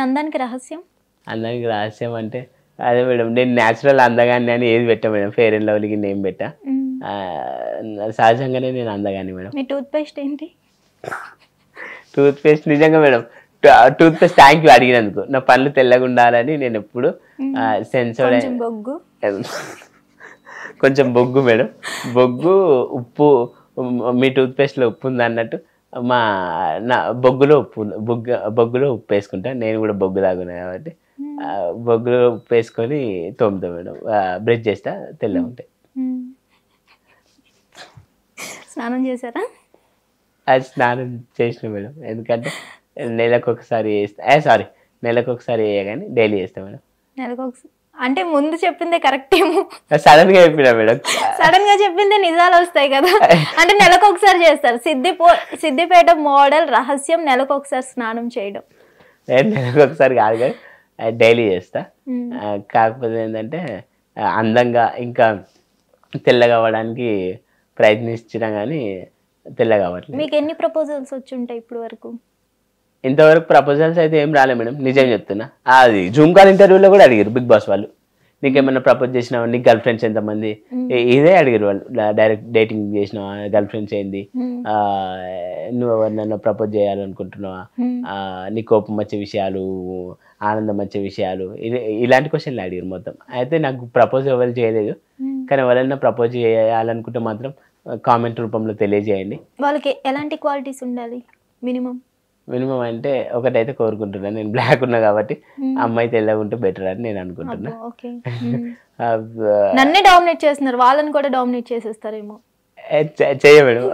అందానికి రహస్యం? అందానికి రహస్యం అంటే అదే మేడం, నేను న్యాచురల్ అందగాన్ని అని ఏది పెట్టా మేడం, ఫెయిర్ అండ్ లవ్లీకి నేమ్ పెట్టా. సహజంగానే నేను అందగాన్ని మేడం. మీ టూత్ పేస్ట్ ఏంటి? టూత్ పేస్ట్ నిజంగా madam, toothpaste thank you అడిగినందుకు. నా పళ్ళు తెల్లగా ఉండాలని నేను ఎప్పుడు సెన్సోడ్ బొగ్గు కొంచెం బొగ్గు మేడం, బొగ్గు ఉప్పు. మీ టూత్ పేస్ట్లో ఉప్పు ఉంది అన్నట్టు నా బొగ్గులో బొగ్గులో ఉప్పు వేసుకుంటా. నేను కూడా బొగ్గు తాగున్నా కాబట్టి బొగ్గులో ఉప్పు వేసుకొని తోముతా మేడం, బ్రష్ చేస్తా, తెల్లగా ఉంటాయి. స్నానం చేశారా? అది స్నానం చేసిన మేడం, ఎందుకంటే నెలకు ఒకసారి వేయ కానీ డైలీ చేస్తా మేడం. నెలకు ఒకసారి అంటే ముందు చెప్పిందే కరెక్ట్ ఏమో, సడన్ గా చెప్పినా మేడం. సడన్ గా చెప్పిందే నిజాలు వస్తాయి కదా. అంటే నెలకు ఒకసారి చేస్తారు. సిద్దిపేట మోడల్ రహస్యం నెలకు ఒకసారి స్నానం చేయడం. నెలకు ఒకసారి కాదు కానీ డైలీ చేస్తా. కాకపోతే ఏంటంటే అందంగా ఇంకా తెల్లగా అవ్వడానికి ప్రయత్నించినా కానీ తెల్లగా అవ్వట్లేదు. మీకు ఎన్ని ప్రపోజల్స్ వచ్చి ఉంటాయి ఇప్పుడు వరకు? ఇంతవరకు ప్రపోజల్స్ అయితే ఏం రాలే మేడం, నిజం చెప్తున్నా. అది జూమ్ కాల్ ఇంటర్వ్యూలో కూడా అడిగారు బిగ్ బాస్ వాళ్ళు, నీకేమన్నా ప్రపోజ్ చేసినావా, నీకు గర్ల్ ఫ్రెండ్స్ ఎంతమంది, ఇదే అడిగారు వాళ్ళు. డైరెక్ట్ డేటింగ్ చేసినావా, గర్ల్ ఫ్రెండ్స్ ఏంది, నువ్వు ఎవరినన్నా ప్రపోజ్ చేయాలనుకుంటున్నావా, నీ కోపం వచ్చే విషయాలు, ఆనందం వచ్చే విషయాలు, ఇలాంటి క్వశ్చన్లు అడిగారు మొత్తం. అయితే నాకు ప్రపోజ్ ఎవరు చేయలేదు, కానీ ఎవరైనా ప్రపోజ్ చేయాలనుకుంటే మాత్రం కామెంట్ రూపంలో తెలియజేయండి. వాళ్ళకి ఎలాంటి క్వాలిటీస్ ఉండాలి మినిమం అంటే ఒకటైతే కోరుకుంటున్నా, నేను బ్లాక్ ఉన్నా కాబట్టి అమ్మాయి తెల్లగా ఉంటే బెటర్ అని నేను అనుకుంటున్నా. నన్నే డామినేట్ చేస్తున్నారు, వాళ్ళని కూడా డామినేట్ చేసేస్తారేమో. చెయ్య మేడం,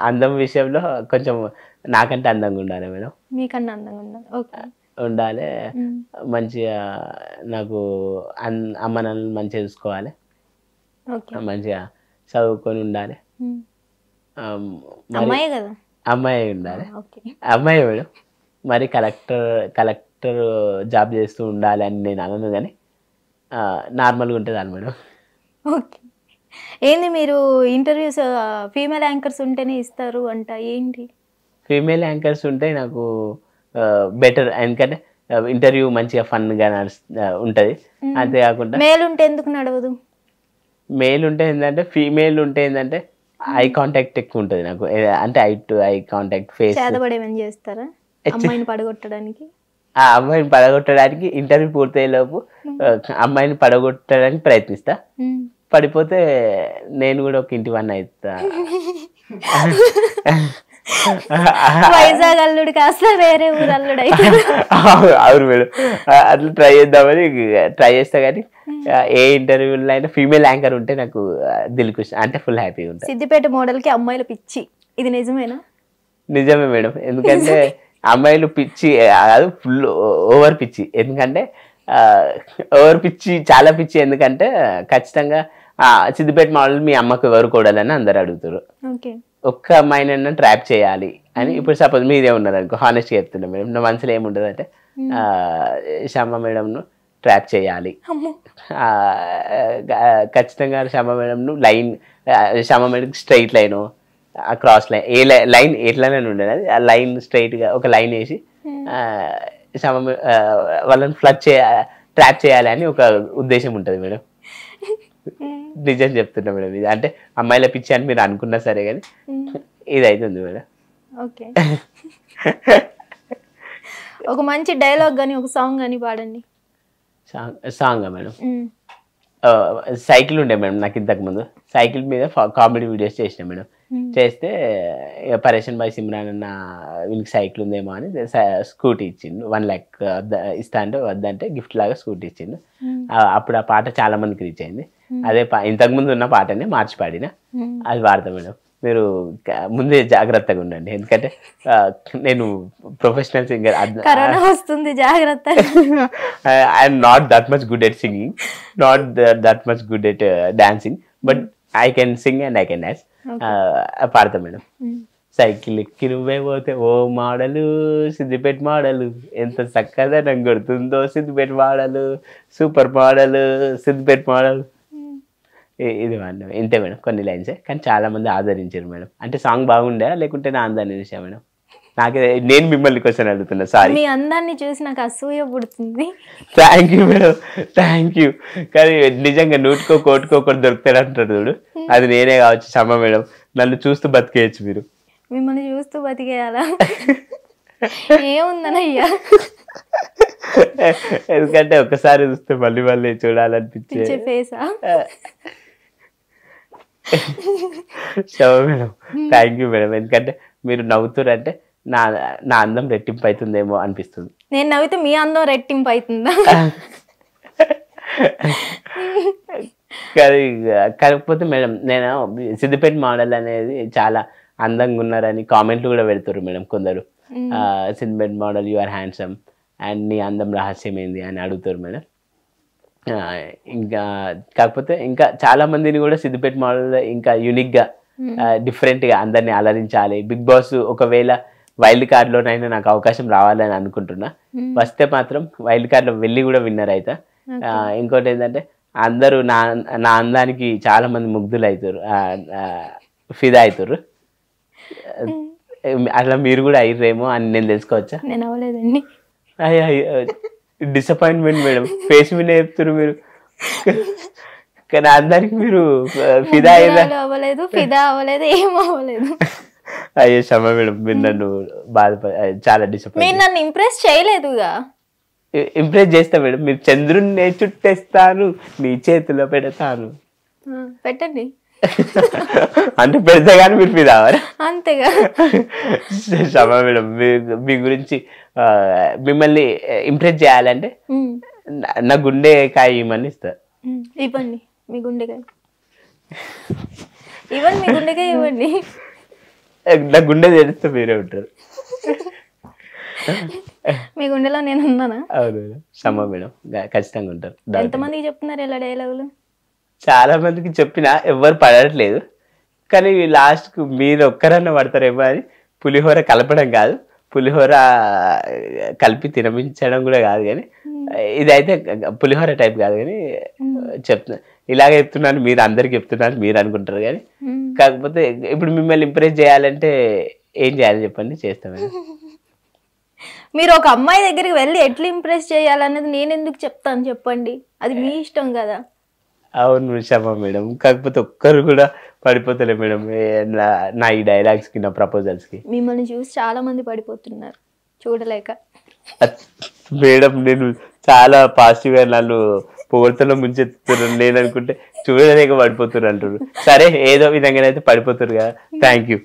అందం విషయంలో కొంచెం నాకంటే అందంగా ఉండాలి మేడం. మీకన్నా అందంగా ఉండాలి, మంచిగా నాకు అమ్మ నాన్నని మంచిగా చూసుకోవాలి, మంచిగా చదువుకొని ఉండాలి, అమ్మాయి కదా, అమ్మాయి ఉండాలి, అమ్మాయి మేడం. మరి కలెక్టర్ జాబ్ చేస్తూ ఉండాలి అని నేను అనను, కానీ నార్మల్గా ఉంటుంది అని మేడం. ఓకే. ఏంది మీరు ఇంటర్వ్యూస్ ఫీమేల్ యాంకర్స్ ఉంటేనే ఇస్తారు అంట, ఏంటి? ఫీమేల్ యాంకర్స్ ఉంటే నాకు బెటర్, ఎందుకంటే ఇంటర్వ్యూ మంచిగా ఫన్గా ఉంటుంది. అంతేకాకుండా మేల్ ఉంటే ఎందుకు నడవదు? మేల్ ఉంటే ఏంటంటే, ఫీమేల్ ఉంటే ఏంటంటే ఐ కాంటాక్ట్ ఎక్కువ ఉంటుంది నాకు, అంటే eye to eye contact, face. చేతబడేమని చేస్తారా అమ్మాయిని పడగొట్టడానికి? ఆ అమ్మాయిని పడగొట్టడానికి ఇంటర్వ్యూ పూర్తయ్యే లోపు అమ్మాయిని పడగొట్టడానికి ప్రయత్నిస్తా. పడిపోతే నేను కూడా ఒక ఇంటి వన్ అవుతా. వైజాగ్ అల్లుడు కాస్త వేరే ఊరు అల్లుడు అయితే. అవును మేడం, అట్లా ట్రై చేద్దామని ట్రై చేస్తా. కానీ ఏ ఇంటర్వ్యూలో అయినా ఫీమేల్ యాంకర్ ఉంటే నాకు దిల్ ఖుష్, అంటే ఫుల్ హ్యాపీగా ఉంటుంది. సిద్దిపేట మోడల్ కి అమ్మాయిల పిచ్చి, ఇది నిజమేనా? నిజమే మేడం, ఎందుకంటే అమ్మాయిలు పిచ్చి కాదు, ఫుల్ ఓవర్ పిచ్చి. ఎందుకంటే ఓవర్ పిచ్చి, చాలా పిచ్చి. ఎందుకంటే ఖచ్చితంగా సిద్దిపేట మోడల్ మీ అమ్మకు ఎవరు కూడాలని అందరు అడుగుతారు. ఒక్క అమ్మాయినైనా ట్రాప్ చేయాలి అని. ఇప్పుడు సపోజ్ మీరే ఉన్నారు అనుకో, హానెస్ట్గా చెప్తున్నా మేడం, నా మనసులో ఏముంటుంది అంటే శమ్మ మేడంను ట్రాప్ చేయాలి, ఖచ్చితంగా శమ్మ మేడంను లైన్, శమ్మ మేడం స్ట్రైట్ లైన్, ఆ క్రాస్ లైన్, ఏ లైన్ ఎట్లనే ఉండేది, అది ఆ లైన్ స్ట్రైట్గా ఒక లైన్ వేసి వాళ్ళని ట్రాప్ చేయాలి అని ఒక ఉద్దేశం ఉంటుంది మేడం. నిజం చెప్తున్నా మేడం, ఇది అంటే అమ్మాయిల పిచ్చి అని మీరు అనుకున్నా సరే కానీ ఇది అవుతుంది మేడం. ఓకే, ఒక మంచి డైలాగ్ కానీ ఒక సాంగ్ కానీ పాడండి. సాంగ్ మేడం, సైకిల్ ఉండే మేడం నాకు ఇంతకు ముందు, సైకిల్ మీద కామెడీ వీడియోస్ చేసిన మేడం. చేస్తే పరేషన్ బాయ్ సిమ్రాన్ అన్న వీళ్ళకి సైకిల్ ఉందేమో అని స్కూటీ ఇచ్చిండు, 1 lakh ఇస్తా అంటే వద్దంటే గిఫ్ట్ లాగా స్కూటీ ఇచ్చిండు. అప్పుడు ఆ పాట చాలా మందికి రీచ్ అయింది. అదే ఇంతకుముందు ఉన్న పాటని మార్చి పాడిన, అది వాడతా మేడం. మీరు ముందే జాగ్రత్తగా ఉండండి, ఎందుకంటే నేను ప్రొఫెషనల్ సింగర్, వస్తుంది జాగ్రత్త. I'm not that much good at singing, not that much good at dancing, but I can sing and I can dance. పాడతా మేడం. సైకిల్ ఎక్కి నువ్వే పోతే ఓ మోడలు, సిద్దిపేట మోడలు, ఎంత చక్కగా నాకు కొడుతుందో Siddipet model, super model, Siddipet model. ఇది మేడం, ఇంతే మేడం, కొన్ని లైన్సే, కానీ చాలా మంది ఆదరించారు మేడం. అంటే సాంగ్ బాగుండే లేకుంటే నా అందాన్ని చూసా మేడం. నాకే నేను మిమ్మల్ని క్వశ్చన్ అడుగుతున్నా, సారీ. మీ అందాన్ని చూసి నాకు అసూయ పుడుతుంది. Thank you madam, thank you. కానీ నిజంగా నూటికో కోటికో ఒకటి దొరుకుతాడు అంటారు చూడు, అది నేనే కావచ్చు క్షమ మేడం. నన్ను చూస్తూ బతికేయచ్చు మీరు. మిమ్మల్ని చూస్తూ బతికేయాలా? ఏముందనయ్యా, ఎందుకంటే ఒకసారి చూస్తే మళ్ళీ మళ్ళీ చూడాలనిపించే ఫేసా? క్షమ మేడం, థ్యాంక్ యూ మేడం. ఎందుకంటే మీరు నవ్వుతారంటే నా అందం రెట్టింపు అవుతుందేమో అనిపిస్తుంది. నేను నవ్వితే మీ అందం రెట్టింపు అవుతుందా? కాకపోతే మేడం నేను సిద్దిపేట మోడల్ అనేది చాలా అందంగా ఉన్నారని కామెంట్లు కూడా పెడతారు మేడం కొందరు. Siddipet model you are handsome and నీ అందం రహస్యం ఏంది అని అడుగుతారు మేడం. ఇంకా కాకపోతే ఇంకా చాలా మందిని కూడా సిద్దిపేట మోడల్ ఇంకా యూనిక్గా డిఫరెంట్గా అందరినీ అలరించాలి. బిగ్ బాస్ ఒకవేళ వైల్డ్ కార్డ్లోనైనా నాకు అవకాశం రావాలని అనుకుంటున్నా. వస్తే మాత్రం వైల్డ్ కార్డ్లో వెళ్ళి కూడా విన్నర్ అవుతా. ఇంకోటి ఏంటంటే అందరూ నా అందానికి చాలా మంది ముగ్ధులు అవుతారు, ఫిదా అవుతారు. అట్లా మీరు కూడా అయ్యారేమో అని నేను తెలుసుకోవచ్చా? నేను అవ్వలేదండి. డిసప్పాయింట్మెంట్ మేడం, ఫేస్ మీద చెప్తారు మీరు. కానీ అందరికి మీరు ఫిదా అవ్వలేదు, ఫిదా అవ్వలేదు, ఏం అవ్వలేదు. అయ్యో క్షమ మేడం, మీరు నన్ను చాలా డిసప్పాయింట్. మీరు నన్ను ఇంప్రెస్ చేయలేదుగా. ఇంప్రెస్ చేస్తా మేడం. మీరు చంద్రుడిని చుట్టేస్తాను నీ చేతిలో పెడతాను. పెట్టండి అంటే పెడితే కానీ మీరు ఫిదా అవ్వరా? అంతేగా. క్షమ మేడం, మీ గురించి మిమ్మల్ని ఇంప్రెస్ చేయాలంటే నా గుండెకాయ ఇవ్వమని ఇస్తా. ఇవ్వండి మీ గుండెకాయ, ఇవ్వండి మీ గుండెకాయ ఇవ్వండి. నా గుండె తెరిస్తే మీరే ఉంటారు. మీ గుండెలో నేను ఉన్నానా? అవును క్షమ మేడం, ఖచ్చితంగా ఉంటారు. ఎంతమందికి చెప్తున్నారు ఇలా డైలాగులు? చాలా మందికి చెప్పినా ఎవ్వరు పడట్లేదు. కానీ లాస్ట్కు మీరు ఒక్కరన్నా పడతారేమో అని. పులిహోర కలపడం కాదు, పులిహోర కలిపి తినిపించడం కూడా కాదు, కానీ ఇదైతే పులిహోర టైప్ కాదు. కానీ చెప్తున్నా, ఇలాగే చెప్తున్నాను, మీరు అందరికి చెప్తున్నారు మీరు అనుకుంటారు. కానీ కాకపోతే ఇప్పుడు మిమ్మల్ని ఇంప్రెస్ చేయాలంటే ఏం చేయాలి చెప్పండి, చేస్తామని. మీరు ఒక అమ్మాయి దగ్గరికి వెళ్ళి ఎట్లా ఇంప్రెస్ చేయాలనేది నేను ఎందుకు చెప్తాను చెప్పండి, అది మీ ఇష్టం కదా. అవును క్షమ మేడం, కాకపోతే ఒక్కరు కూడా పడిపోతలే మేడం నా ఈ డైలాగ్స్ కి, నా ప్రపోజల్స్ కి. మిమ్మల్ని చూసి చాలా మంది పడిపోతున్నారు చూడలేక. మేడం నేను చాలా పాజిటివ్ గా నన్ను పొగడ్తలో ముంచెత్తున్నారు, నేను అనుకుంటే చూడలేక పడిపోతున్నారు అంటారు. సరే ఏదో విధంగా అయితే పడిపోతారు కదా, thank you.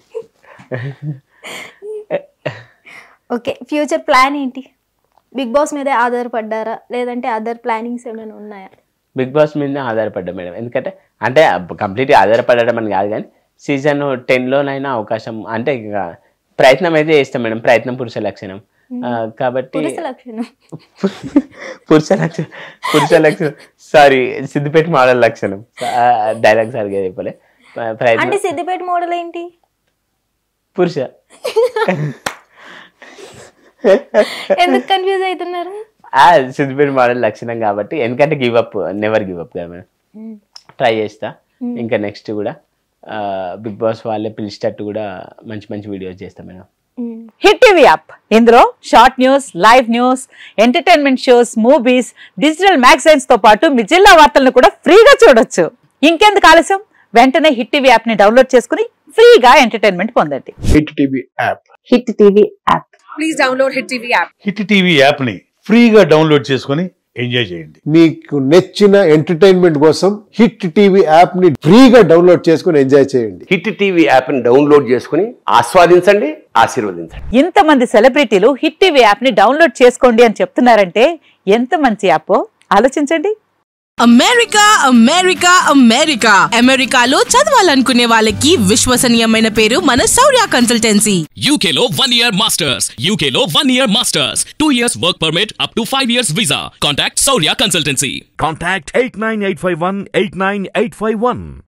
Okay, future plan ఏంటి? బిగ్ బాస్ మీదే ఆధారపడ్డారా లేదంటే అదర్ ప్లానింగ్స్ ఏమైనా ఉన్నాయా? బిగ్ బాస్ మీదనే ఆధారపడ్డా మేడం. ఎందుకంటే అంటే కంప్లీట్గా ఆధారపడడం అని కాదు, కానీ సీజన్ 10లోనైనా అవకాశం అంటే ప్రయత్నం అయితే చేస్తాం మేడం. ప్రయత్నం పురుష లక్షణం కాబట్టి పురుష లక్షణం సారీ సిద్దిపేట మోడల్ లక్షణం. డైలాగ్ సరిగా చెప్పలే. అంటే సిద్దిపేట మోడల్ ఏంటి? పురుష. ఎందుకు కన్ఫ్యూజ్ అవుతున్నారు? సిద్దిపేట మోడల్ లక్షణం కాబట్టి. ఎందుకంటే give up, never give up కదా మేడం. ట్రై చేస్తా. ఇంకా నెక్స్ట్ కూడా బిగ్ బాస్ వాళ్ళే పిలిచేటట్టు కూడా మంచి మంచి వీడియోస్ చేస్తా మేడం. హిట్ టీవీ యాప్, ఇందులో short news, live news, entertainment shows, movies, digital magazines తో పాటు మీ జిల్లా వార్తలను కూడా ఫ్రీగా చూడొచ్చు. ఇంకెందుకు ఆలస్యం, వెంటనే హిట్ టీవీ యాప్ ని డౌన్లోడ్ చేసుకుని ఫ్రీగా ఎంటర్టైన్మెంట్ పొందండి. Hit TV app, hit TV app, please download hit TV app. Hit TV app ని ఫ్రీగా డౌన్లోడ్ చేసుకుని ఎంజాయ్ చేయండి. మీకు నచ్చిన ఎంటర్టైన్మెంట్ కోసం హిట్ టీవీ యాప్ ని ఫ్రీగా డౌన్లోడ్ చేసుకుని ఎంజాయ్ చేయండి. హిట్ టీవీ యాప్ ని డౌన్లోడ్ చేసుకుని ఆస్వాదించండి, ఆశీర్వదించండి. ఇంతమంది సెలబ్రిటీలు హిట్ టీవీ యాప్ ని డౌన్లోడ్ చేసుకోండి అని చెప్తున్నారంటే ఎంత మంచి యాప్ ఆలోచించండి. అమెరికా అమెరికా అమెరికా అమెరికాలో చదవాలనుకునే వాళ్ళకి విశ్వసనీయమైన పేరు మన శౌర్య కన్సల్టెన్సీ. UK లో 1 year masters, UK లో 1 year masters, 2 years work permit up to 5 years visa. Contact Saurya Consultancy. Contact 89851 89851.